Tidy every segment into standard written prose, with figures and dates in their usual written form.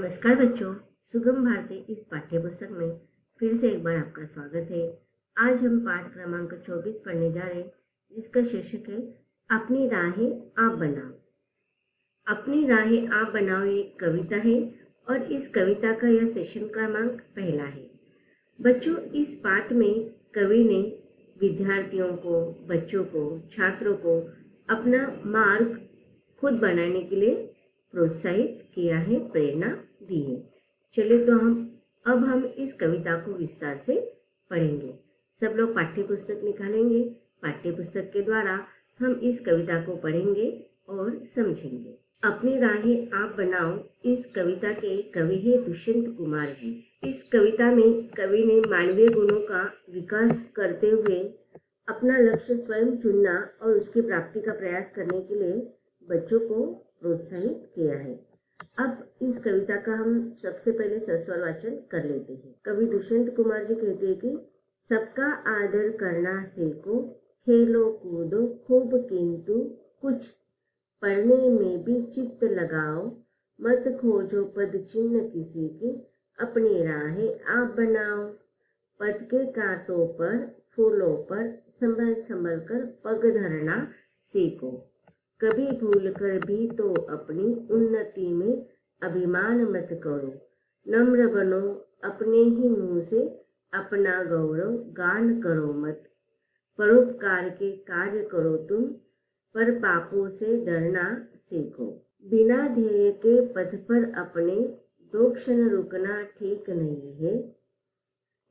नमस्कार बच्चों, सुगम भारती इस पाठ्य पुस्तक में फिर से एक बार आपका स्वागत है। आज हम पाठ क्रमांक 24 पढ़ने जा रहे हैं, जिसका शीर्षक है अपनी राहें आप बनाओ। अपनी राहें आप बनाओ एक कविता है और इस कविता का यह सेशन क्रमांक पहला है। बच्चों, इस पाठ में कवि ने विद्यार्थियों को, बच्चों को, छात्रों को अपना मार्ग खुद बनाने के लिए प्रोत्साहित किया है, प्रेरणा दी है। चलिए तो हम इस कविता को विस्तार से पढ़ेंगे। सब लोग पाठ्य पुस्तक निकालेंगे। पाठ्य पुस्तक के द्वारा हम इस कविता को पढ़ेंगे और समझेंगे। अपनी राहें आप बनाओ इस कविता के कवि है दुष्यंत कुमार जी। इस कविता में कवि ने मानवीय गुणों का विकास करते हुए अपना लक्ष्य स्वयं चुनना और उसकी प्राप्ति का प्रयास करने के लिए बच्चों को प्रोत्साहित किया है। अब इस कविता का हम सबसे पहले सस्वर वाचन कर लेते हैं। कवि दुष्यंत कुमार जी कहते हैं कि सबका आदर करना सीखो, खेलो कूदो खूब किंतु कुछ पढ़ने में भी चित्त लगाओ, मत खोजो पद चिन्ह किसी की, अपनी राहें आप बनाओ। पद के कांटों पर, फूलों पर संभल संभल कर पग धरना सीखो, कभी भूल कर भी तो अपनी उन्नति में अभिमान मत करो। नम्र बनो, अपने ही मुंह से अपना गौरव गान करो मत। परोपकार के कार्य करो तुम, पर पापों से डरना सीखो। बिना ध्येय के पथ पर अपने दो क्षण रुकना ठीक नहीं है।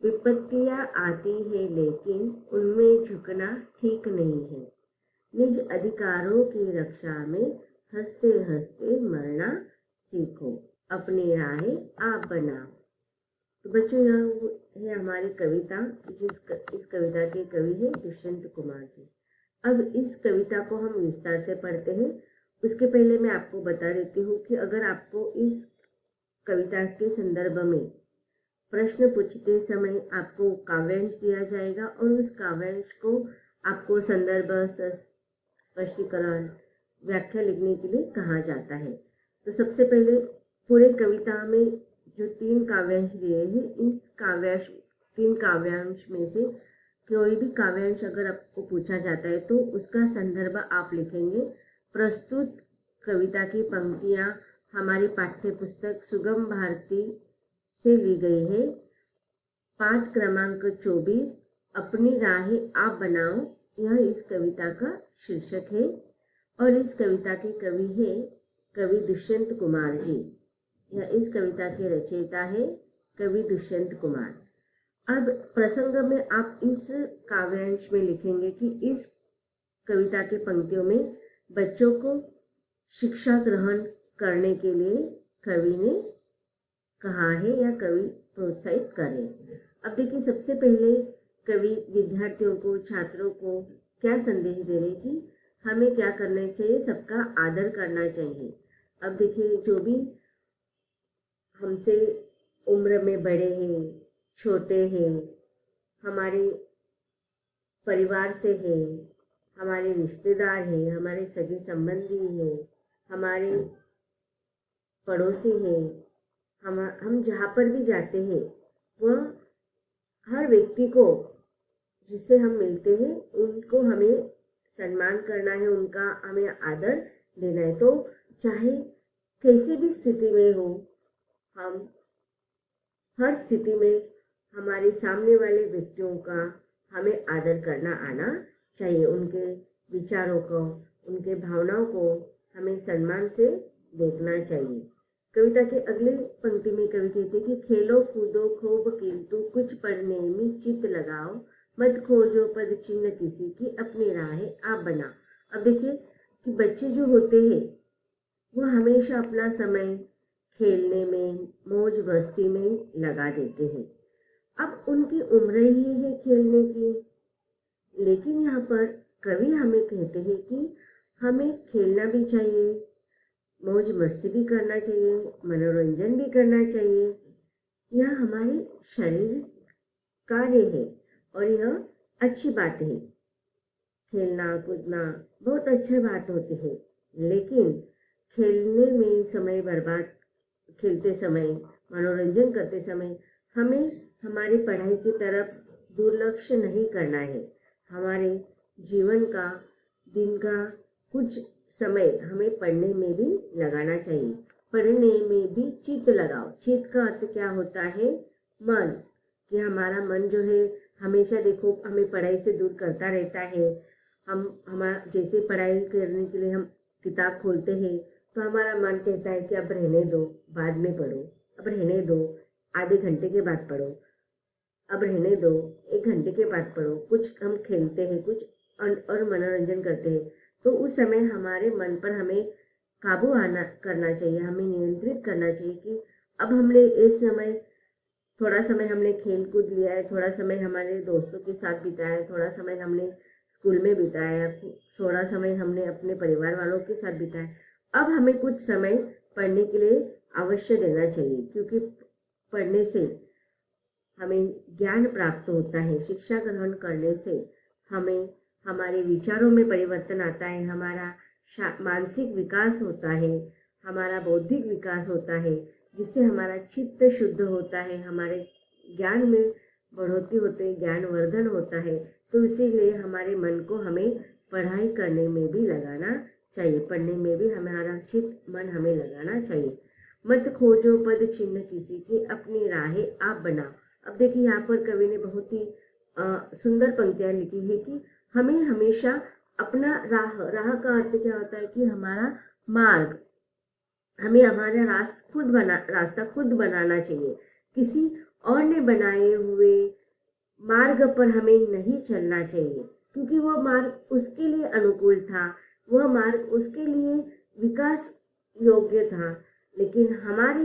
विपत्तियां आती है लेकिन उनमें झुकना ठीक नहीं है। निज अधिकारों की रक्षा में हंसते हंसते मरना सीखो, अपनी राहें आप बनाओ। तो बच्चों, यह है हमारी कविता। इस कविता के कवि है दुष्यंत कुमार जी। अब इस कविता को हम विस्तार से पढ़ते हैं। उसके पहले मैं आपको बता देती हूँ कि अगर आपको इस कविता के संदर्भ में प्रश्न पूछते समय आपको काव्यांश दिया जाएगा और उस काव्यांश को आपको संदर्भ, स्पष्टीकरण, व्याख्या लिखने के लिए कहा जाता है। तो सबसे पहले पूरे कविता में जो 3 काव्यांश दिए हैं, इस 3 काव्यांश में से कोई भी काव्यांश अगर आपको पूछा जाता है तो उसका संदर्भ आप लिखेंगे। प्रस्तुत कविता की पंक्तियां हमारी पाठ्य पुस्तक सुगम भारती से ली गई है। पाठ क्रमांक 24 अपनी राहें आप बनाओ, यह इस कविता का शीर्षक है और इस कविता के कवि है कवि दुष्यंत कुमार जी। यह इस कविता के रचयिता है कवि दुष्यंत कुमार। अब प्रसंग में आप इस काव्यांश में लिखेंगे कि इस कविता के पंक्तियों में बच्चों को शिक्षा ग्रहण करने के लिए कवि ने कहा है या कवि प्रोत्साहित करे। अब देखिए, सबसे पहले कवि विद्यार्थियों को, छात्रों को क्या संदेश दे रहे कि हमें क्या करना चाहिए, सबका आदर करना चाहिए। अब देखिए, जो भी हमसे उम्र में बड़े हैं, छोटे हैं, हमारे परिवार से हैं, हमारे रिश्तेदार हैं, हमारे सगे संबंधी हैं, हमारे पड़ोसी हैं, हम जहाँ पर भी जाते हैं वह हर व्यक्ति को जिससे हम मिलते हैं उनको हमें सम्मान करना है, उनका हमें आदर देना है। तो चाहे कैसी भी स्थिति में हो, हम हर स्थिति में हमारे सामने वाले व्यक्तियों का हमें आदर करना आना चाहिए। उनके विचारों को, उनके भावनाओं को हमें सम्मान से देखना चाहिए। कविता के अगले पंक्ति में कवि कहते हैं कि खेलो कूदो खूब किंतु कुछ पढ़ने में चित्त लगाओ, मत खोजो पद चिन्ह किसी की, अपनी राहें आप बनाओ। अब देखिए कि बच्चे जो होते हैं वो हमेशा अपना समय खेलने में, मौज मस्ती में लगा देते हैं। अब उनकी उम्र ही है खेलने की, लेकिन यहाँ पर कवि हमें कहते हैं कि हमें खेलना भी चाहिए, मौज मस्ती भी करना चाहिए, मनोरंजन भी करना चाहिए। यह हमारे शरीर कार्य है और यह अच्छी बात है। खेलना कूदना बहुत अच्छी बात होती है, लेकिन खेलने में समय बर्बाद खेलते समय, मनोरंजन करते समय हमें हमारी पढ़ाई की तरफ दुर्लक्ष्य नहीं करना है। हमारे जीवन का, दिन का कुछ समय हमें पढ़ने में भी लगाना चाहिए। पढ़ने में भी चित्त लगाओ। चित्त का अर्थ क्या होता है? मन। कि हमारा मन जो है हमेशा देखो हमें पढ़ाई से दूर करता रहता है। हमारा जैसे पढ़ाई करने के लिए हम किताब खोलते हैं तो हमारा मन कहता है कि अब रहने दो, बाद में पढ़ो, अब रहने दो, आधे घंटे के बाद पढ़ो, अब रहने दो, 1 घंटे के बाद पढ़ो। कुछ हम खेलते हैं, कुछ और मनोरंजन करते हैं, तो उस समय हमारे मन पर हमें काबू आना करना चाहिए, हमें नियंत्रित करना चाहिए कि अब हमने इस समय थोड़ा समय हमने खेल कूद लिया है, थोड़ा समय हमारे दोस्तों के साथ बिताया है, थोड़ा समय हमने स्कूल में बिताया, थोड़ा समय हमने अपने परिवार वालों के साथ बिताया। अब हमें कुछ समय पढ़ने के लिए अवश्य देना चाहिए, क्योंकि पढ़ने से हमें ज्ञान प्राप्त होता है। शिक्षा ग्रहण करने से हमें हमारे विचारों में परिवर्तन आता है, हमारा मानसिक विकास होता है, हमारा बौद्धिक विकास होता है, जिससे हमारा चित्त शुद्ध होता है, हमारे ज्ञान में बढ़ोतरी होती है, ज्ञानवर्धन होता है। तो इसीलिए हमारे मन को हमें पढ़ाई करने में भी लगाना चाहिए, पढ़ने में भी हमारा चित्त मन हमें लगाना चाहिए। मत खोजो पद चिन्ह किसी की, अपनी राहें आप बनाओ। अब देखिए यहाँ पर कवि ने बहुत ही सुंदर पंक्तियां लिखी है कि हमें हमेशा अपना राह का अर्थ क्या होता है कि हमारा मार्ग, हमें हमारा रास्ता खुद बनाना चाहिए। किसी और ने बनाए हुए मार्ग पर हमें नहीं चलना चाहिए, क्योंकि वह मार्ग उसके लिए अनुकूल था, वह मार्ग उसके लिए विकास योग्य था। लेकिन हमारे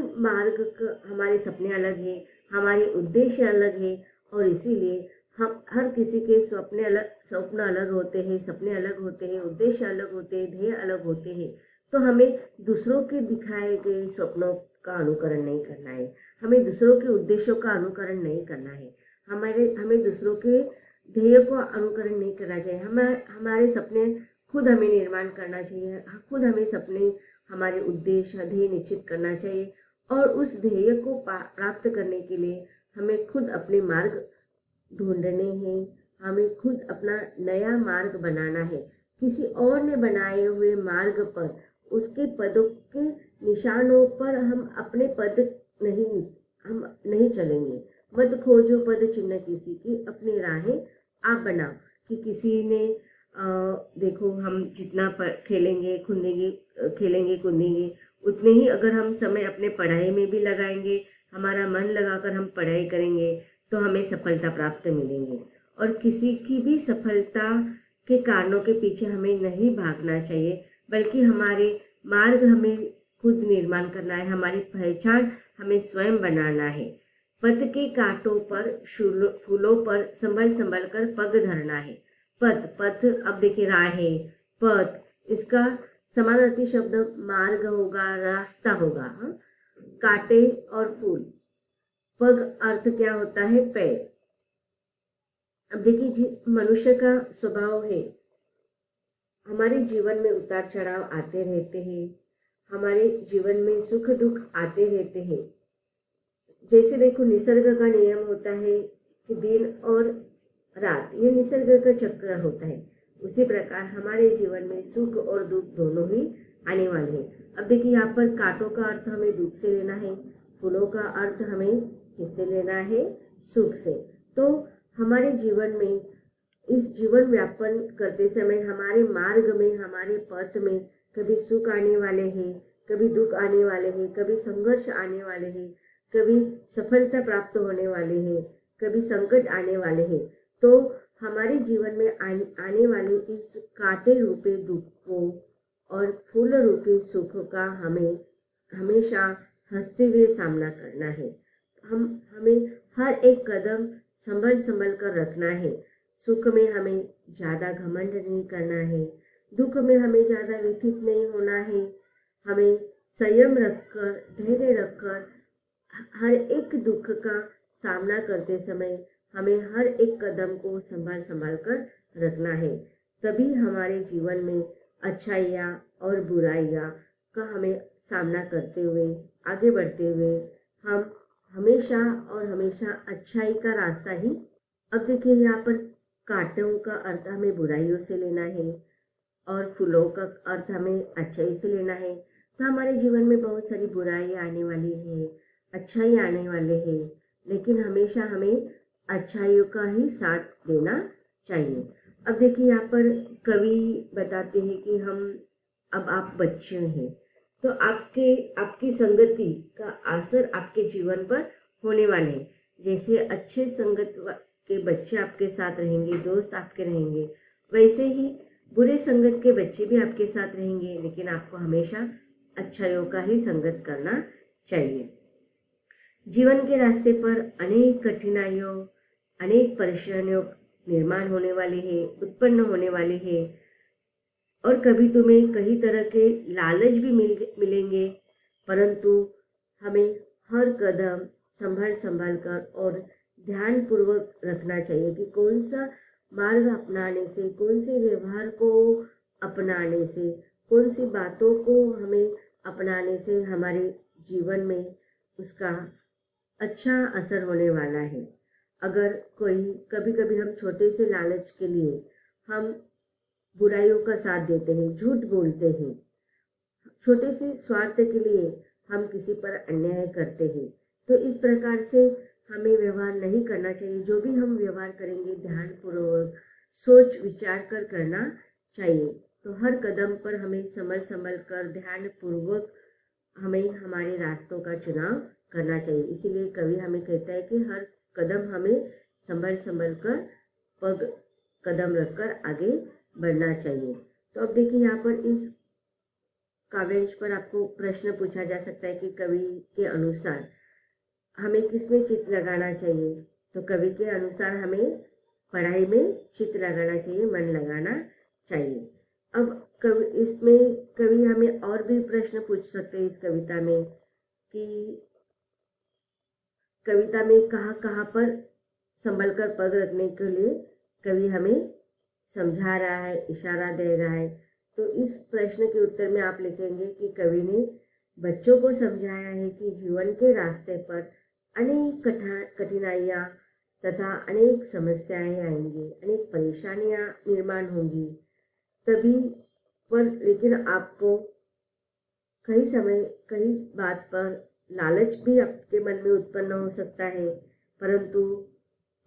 हमारे सपने अलग है, हमारे उद्देश्य अलग है, और इसीलिए हम हर किसी के स्वप्न अलग होते हैं, सपने अलग होते हैं, उद्देश्य अलग होते हैं, ध्येय अलग होते हैं। तो हमें दूसरों के दिखाए गए स्वप्नों का अनुकरण नहीं करना है, हमें दूसरों के उद्देश्यों का अनुकरण नहीं करना है, हमें दूसरों के ध्येय को अनुकरण नहीं करना चाहिए। हमारे सपने खुद हमें निर्माण करना चाहिए, खुद हमें सपने, हमारे उद्देश्य, ध्येय निश्चित करना चाहिए, और उस ध्येय को प्राप्त करने के लिए हमें खुद अपने मार्ग ढूंढने हैं, हमें खुद अपना नया मार्ग बनाना है। किसी और ने बनाए हुए मार्ग पर, उसके पदों के निशानों पर हम अपने पद हम नहीं चलेंगे। मत खोजो पद चिन्ह किसी की, अपनी राहें आप बनाओ। कि किसी ने देखो हम जितना खेलेंगे कूदेंगे, उतने ही अगर हम समय अपने पढ़ाई में भी लगाएंगे, हमारा मन लगाकर हम पढ़ाई करेंगे, तो हमें सफलता प्राप्त मिलेंगे। और किसी की भी सफलता के कारणों के पीछे हमें नहीं भागना चाहिए, बल्कि हमारे मार्ग हमें खुद निर्माण करना है, हमारी पहचान हमें स्वयं बनाना है। पथ के कांटों पर, फूलों पर संभल कर पग धरना है। पथ अब देखिए राहें, पथ, इसका समानार्थी शब्द मार्ग होगा, रास्ता होगा। कांटे और फूल, पग अर्थ क्या होता है? पैर। अब देखिए मनुष्य का स्वभाव है, हमारे जीवन में उतार चढ़ाव आते रहते हैं, हमारे जीवन में सुख दुख आते रहते हैं। जैसे देखो निसर्ग का नियम होता है कि दिन और रात, ये निसर्ग का चक्र होता है, उसी प्रकार हमारे जीवन में सुख और दुख दोनों ही आने वाले हैं। अब देखिए यहाँ पर कांटों का अर्थ हमें दुख से लेना है, फूलों का अर्थ हमें किससे लेना है? सुख से। तो हमारे जीवन में, इस जीवन व्यापन करते समय हमारे मार्ग में, हमारे पथ में कभी सुख आने वाले हैं, कभी दुख आने वाले हैं, कभी संघर्ष आने वाले हैं, कभी सफलता प्राप्त होने वाले हैं, कभी संकट आने वाले हैं। तो हमारे जीवन में आने वाले इस कांटे रूपे दुख को और फूल रूपे सुख का हमें हमेशा हंसते हुए सामना करना है। हमें हर एक कदम संभल कर रखना है। सुख में हमें ज्यादा घमंड नहीं करना है, दुख में हमें ज्यादा व्यथित नहीं होना है। हमें संयम रखकर, धैर्य रखकर हर एक दुख का सामना करते समय हमें हर एक कदम को संभाल कर रखना है। तभी हमारे जीवन में अच्छाइयाँ और बुराइयाँ का हमें सामना करते हुए आगे बढ़ते हुए हम हमेशा और हमेशा अच्छाई का रास्ता ही, अब देखिए यहाँ पर कांटों का अर्थ हमें बुराइयों से लेना है और फूलों का अर्थ हमें अच्छाई से लेना है। तो हमारे जीवन में बहुत सारी बुराई आने वाली है, अच्छाई आने वाले है, लेकिन हमेशा हमें अच्छाइयों का ही साथ देना चाहिए। अब देखिए यहाँ पर कवि बताते हैं कि अब आप बच्चे हैं, तो आपकी संगति का असर आपके जीवन पर होने वाले हैं। जैसे अच्छे संगत के बच्चे आपके साथ रहेंगे, दोस्त आपके रहेंगे, वैसे ही बुरे संगत के बच्चे भी आपके साथ रहेंगे, लेकिन आपको हमेशा अच्छाइयों का ही संगत करना चाहिए। जीवन के रास्ते पर अनेक कठिनाइयों, अनेक परेशानियों निर्माण होने वाले हैं, उत्पन्न होने वाले हैं, और कभी तुम्हें कई तरह के लालच भी मिलेंगे, परंतु हमें हर कदम संभल कर और ध्यान पूर्वक रखना चाहिए कि कौन सा मार्ग अपनाने से, कौन से व्यवहार को अपनाने से, कौन सी बातों को हमें अपनाने से हमारे जीवन में उसका अच्छा असर होने वाला है। अगर कभी कभी हम छोटे से लालच के लिए हम बुराइयों का साथ देते हैं, झूठ बोलते हैं, छोटे से स्वार्थ के लिए हम किसी पर अन्याय करते हैं, तो इस प्रकार से हमें व्यवहार नहीं करना चाहिए। जो भी हम व्यवहार करेंगे ध्यान पूर्वक सोच विचार कर करना चाहिए। तो हर कदम पर हमें संभल कर ध्यान पूर्वक हमें हमारे रास्तों का चुनाव करना चाहिए। इसीलिए कवि हमें कहता है कि हर कदम हमें संभल कर कदम रखकर आगे बढ़ना चाहिए। तो अब देखिए यहाँ पर इस काव्यांश पर आपको प्रश्न पूछा जा सकता है कि कवि के अनुसार हमें किसमें चित्त लगाना चाहिए। तो कवि के अनुसार हमें पढ़ाई में चित्त लगाना चाहिए, मन लगाना चाहिए। अब कवि हमें और भी प्रश्न पूछ सकते हैं इस कविता में कि कविता में कहाँ पर संभल कर पग रखने के लिए कवि हमें समझा रहा है, इशारा दे रहा है। तो इस प्रश्न के उत्तर में आप लिखेंगे कि कवि ने बच्चों को समझाया है कि जीवन के रास्ते पर अनेक कठिनाइयाँ तथा अनेक समस्याएं आएंगी, अनेक परेशानियां निर्माण होंगी, तभी पर लेकिन आपको कई बात पर लालच भी आपके मन में उत्पन्न हो सकता है, परंतु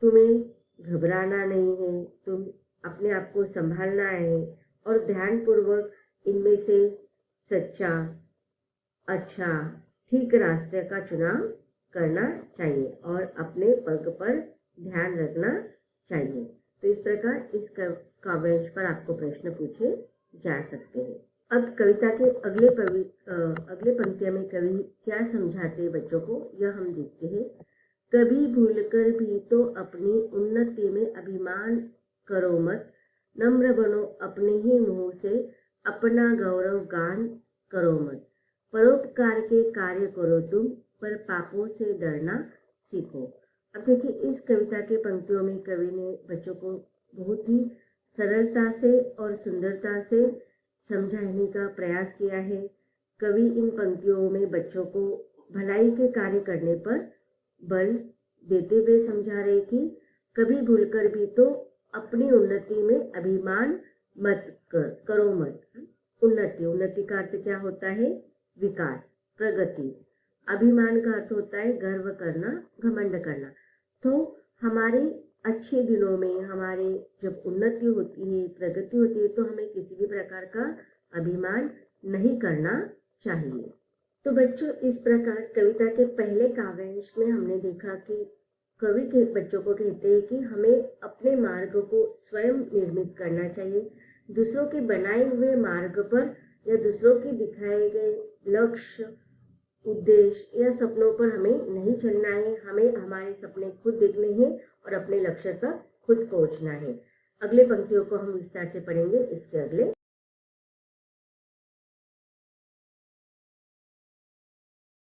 तुम्हें घबराना नहीं है, तुम अपने आप को संभालना है और ध्यानपूर्वक इनमें से सच्चा, अच्छा, ठीक रास्ते का चुनाव करना चाहिए और अपने पग पर ध्यान रखना चाहिए। तो इस प्रकार इस काव्यांश पर आपको प्रश्न पूछे जा सकते हैं। अब कविता के अगले पंक्तियों में कवि क्या समझाते हैं बच्चों को, यह हम देखते हैं। कभी भूलकर भी तो अपनी उन्नति में अभिमान करो मत, नम्र बनो अपने ही मुंह से, अपना गौरव गान करो मत, परोपकार के कार्य करो तुम, पर पापों से डरना सीखो। अब देखिए इस कविता के पंक्तियों में कवि ने बच्चों को बहुत ही सरलता से और सुंदरता से समझाने का प्रयास किया है। कवि इन पंक्तियों में बच्चों को भलाई के कार्य करने पर बल देते हुए समझा रहे कि कभी भूलकर भी तो अपनी उन्नति में अभिमान मत करो मत। उन्नति का अर्थ क्या होता है? विकास, प्रगति। अभिमान का अर्थ होता है गर्व करना, घमंड करना। तो हमारे अच्छे दिनों में हमारे जब उन्नति होती है, प्रगति होती है, तो हमें किसी भी प्रकार का अभिमान नहीं करना चाहिए। तो बच्चों इस प्रकार कविता के पहले काव्यांश में हमने देखा कि कवि के बच्चों को कहते हैं कि हमें अपने मार्ग को स्वयं निर्मित करना चाहिए। दूसरों के बनाए हुए मार्ग पर या दूसरों के दिखाए गए लक्ष्य, उद्देश्य या सपनों पर हमें नहीं चलना है। हमें हमारे सपने खुद देखने हैं और अपने लक्ष्य तक खुद पहुंचना है। अगले पंक्तियों को हम विस्तार से पढ़ेंगे इसके अगले